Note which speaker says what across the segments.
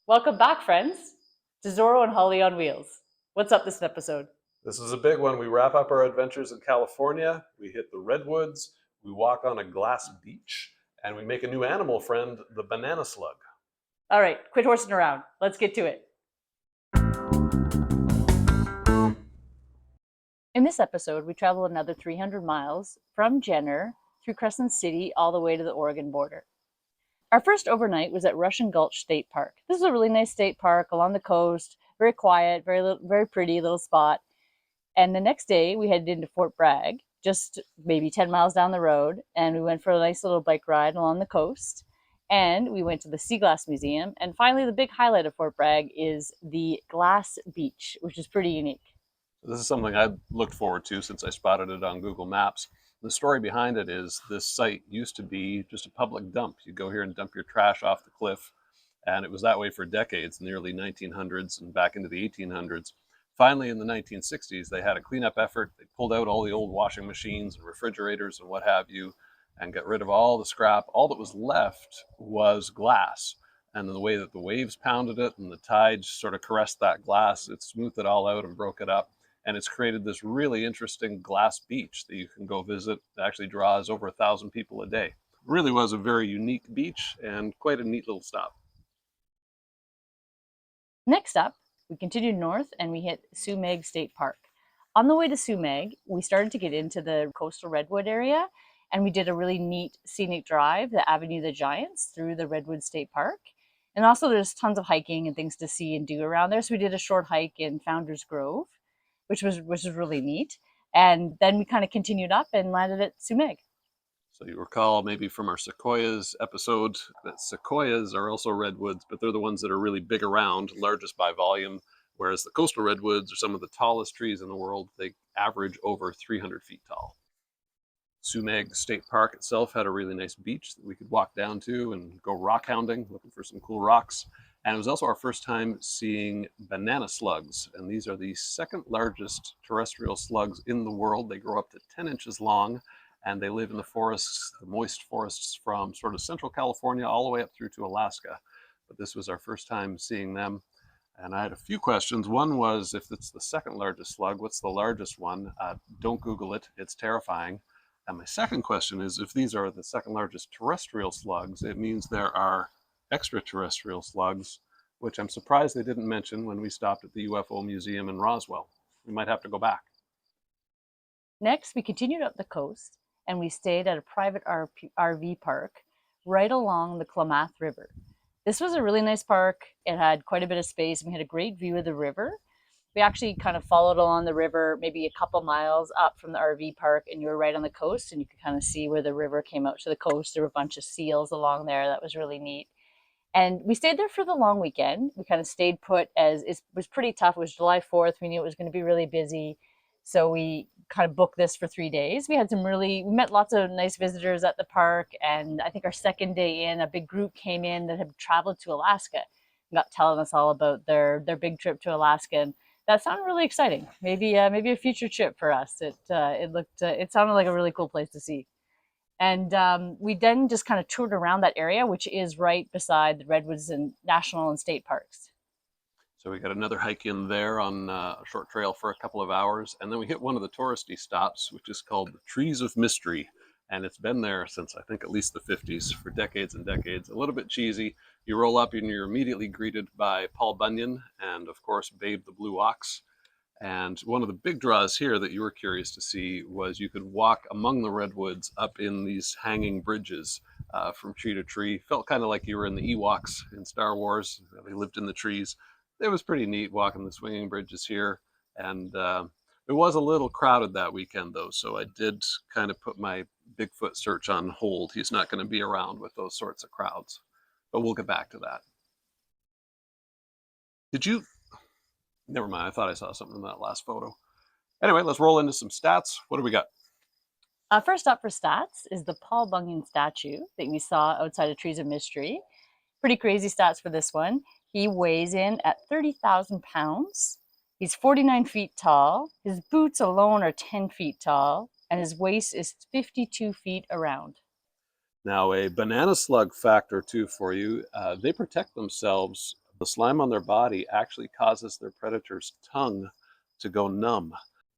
Speaker 1: Welcome back, friends, to Zorro and Holly on Wheels. What's up this episode?
Speaker 2: This is a big one. We wrap up our adventures in California, we hit the redwoods, we walk on a glass beach, and we make a new animal friend, the banana slug.
Speaker 1: All right, quit horsing around. Let's get to it. In this episode, we travel another 300 miles from Jenner through Crescent City all the way to the Oregon border. Our first overnight was at Russian Gulch State Park. This is a really nice state park along the coast, very quiet, very pretty little spot. And the next day, we headed into Fort Bragg, just maybe 10 miles down the road, and we went for a nice little bike ride along the coast. And we went to the Sea Glass Museum. And finally, the big highlight of Fort Bragg is the Glass Beach, which is pretty unique.
Speaker 2: This is something I looked forward to since I spotted it on Google Maps. The story behind it is this site used to be just a public dump. You go here and dump your trash off the cliff, and it was that way for decades in the early 1900s and back into the 1800s. Finally, in the 1960s, they had a cleanup effort. They pulled out all the old washing machines and refrigerators and what have you, and got rid of all the scrap. All that was left was glass. And the way that the waves pounded it and the tides sort of caressed that glass, it smoothed it all out and broke it up. And it's created this really interesting glass beach that you can go visit. It actually draws over 1,000 people a day. It really was a very unique beach and quite a neat little stop.
Speaker 1: Next up, we continued north and we hit Sumag State Park. On the way to Sumag, we started to get into the coastal redwood area, and we did a really neat scenic drive, the Avenue of the Giants, through the Redwood State Park. And also there's tons of hiking and things to see and do around there. So we did a short hike in Founders Grove, which was really neat. And then we kind of continued up and landed at Sumag.
Speaker 2: So you recall maybe from our sequoias episode that sequoias are also redwoods, but they're the ones that are really big around, largest by volume, whereas the coastal redwoods are some of the tallest trees in the world. They average over 300 feet tall. Sumag State Park itself had a really nice beach that we could walk down to and go rock hounding, looking for some cool rocks. And it was also our first time seeing banana slugs. And these are the second largest terrestrial slugs in the world. They grow up to 10 inches long, and they live in the forests, the moist forests from sort of central California all the way up through to Alaska. But this was our first time seeing them. And I had a few questions. One was, if it's the second largest slug, what's the largest one? Don't Google it. It's terrifying. And my second question is, if these are the second largest terrestrial slugs, it means there are extraterrestrial slugs, which I'm surprised they didn't mention when we stopped at the UFO Museum in Roswell. We might have to go back.
Speaker 1: Next, we continued up the coast and we stayed at a private RV park right along the Klamath River. This was a really nice park. It had quite a bit of space and we had a great view of the river. We actually kind of followed along the river, maybe a couple miles up from the RV park, and you were right on the coast, and you could kind of see where the river came out to the coast. There were a bunch of seals along there. That was really neat. And we stayed there for the long weekend. We kind of stayed put as it was pretty tough. It was July 4th. We knew it was going to be really busy. So we kind of booked this for 3 days. We met lots of nice visitors at the park. And I think our second day in, a big group came in that had traveled to Alaska and got telling us all about their big trip to Alaska. And that sounded really exciting. Maybe a future trip for us. It sounded like a really cool place to see. And we then just kind of toured around that area, which is right beside the Redwoods and National and State Parks.
Speaker 2: So we got another hike in there on a short trail for a couple of hours. And then we hit one of the touristy stops, which is called the Trees of Mystery. And it's been there since I think at least the 50s, for decades and decades. A little bit cheesy. You roll up and you're immediately greeted by Paul Bunyan and, of course, Babe the Blue Ox. And one of the big draws here that you were curious to see was you could walk among the redwoods up in these hanging bridges from tree to tree. Felt kind of like you were in the Ewoks in Star Wars. They lived in the trees. It was pretty neat walking the swinging bridges here. And it was a little crowded that weekend, though, so I did kind of put my Bigfoot search on hold. He's not going to be around with those sorts of crowds. But we'll get back to that. Did you... Never mind, I thought I saw something in that last photo. Anyway, let's roll into some stats. What do we got?
Speaker 1: First up for stats is the Paul Bunyan statue that we saw outside of Trees of Mystery. Pretty crazy stats for this one. He weighs in at 30,000 pounds. He's 49 feet tall. His boots alone are 10 feet tall, and his waist is 52 feet around.
Speaker 2: Now, a banana slug fact or two for you. They protect themselves The slime on their body actually causes their predator's tongue to go numb.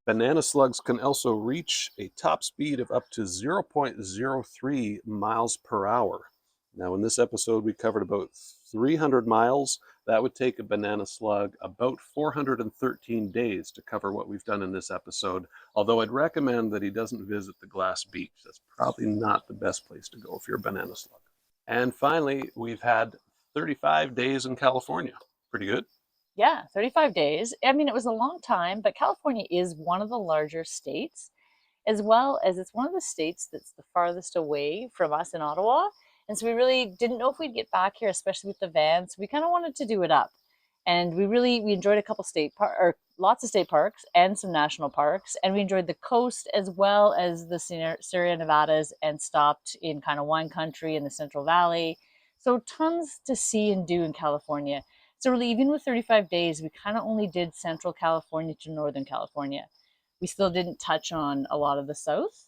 Speaker 2: Banana slugs can also reach a top speed of up to 0.03 miles per hour. Now, in this episode, we covered about 300 miles. That would take a banana slug about 413 days to cover what we've done in this episode, although I'd recommend that he doesn't visit the glass beach. That's probably not the best place to go if you're a banana slug. And finally, we've had 35 days in California. Pretty good.
Speaker 1: Yeah, 35 days. I mean, it was a long time, but California is one of the larger states, as well as it's one of the states that's the farthest away from us in Ottawa. And so we really didn't know if we'd get back here, especially with the van. So we kind of wanted to do it up. And we enjoyed a couple or lots of state parks and some national parks. And we enjoyed the coast as well as the Sierra Nevadas and stopped in kind of wine country in the Central Valley. So tons to see and do in California. So really, even with 35 days, we kind of only did Central California to Northern California. We still didn't touch on a lot of the South,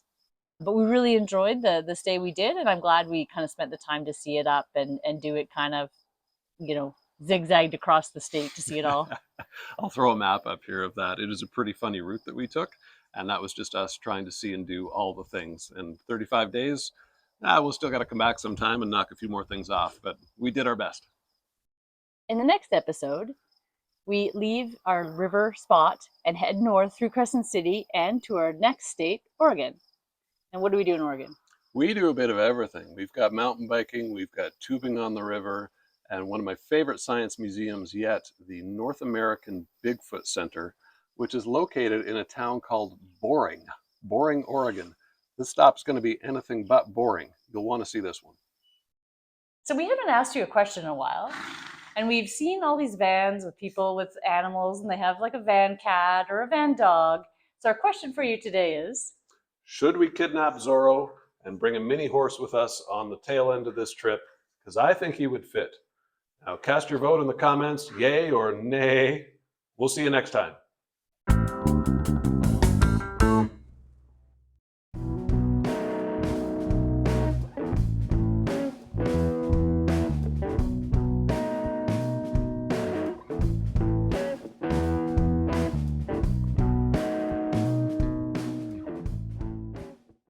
Speaker 1: but we really enjoyed the stay we did, and I'm glad we kind of spent the time to see it up and do it kind of, zigzagged across the state to see it all.
Speaker 2: I'll throw a map up here of that. It is a pretty funny route that we took, and that was just us trying to see and do all the things. And 35 days, we'll still got to come back sometime and knock a few more things off, but we did our best.
Speaker 1: In the next episode, we leave our river spot and head north through Crescent City and to our next state, Oregon. And what do we do in Oregon?
Speaker 2: We do a bit of everything. We've got mountain biking, we've got tubing on the river, and one of my favorite science museums yet, the North American Bigfoot Center, which is located in a town called Boring, Oregon. This stop's going to be anything but boring. You'll want to see this one.
Speaker 1: So we haven't asked you a question in a while, and we've seen all these vans with people with animals, and they have like a van cat or a van dog. So our question for you today is,
Speaker 2: should we kidnap Zorro and bring a mini horse with us on the tail end of this trip? Because I think he would fit. Now cast your vote in the comments, yay or nay. We'll see you next time.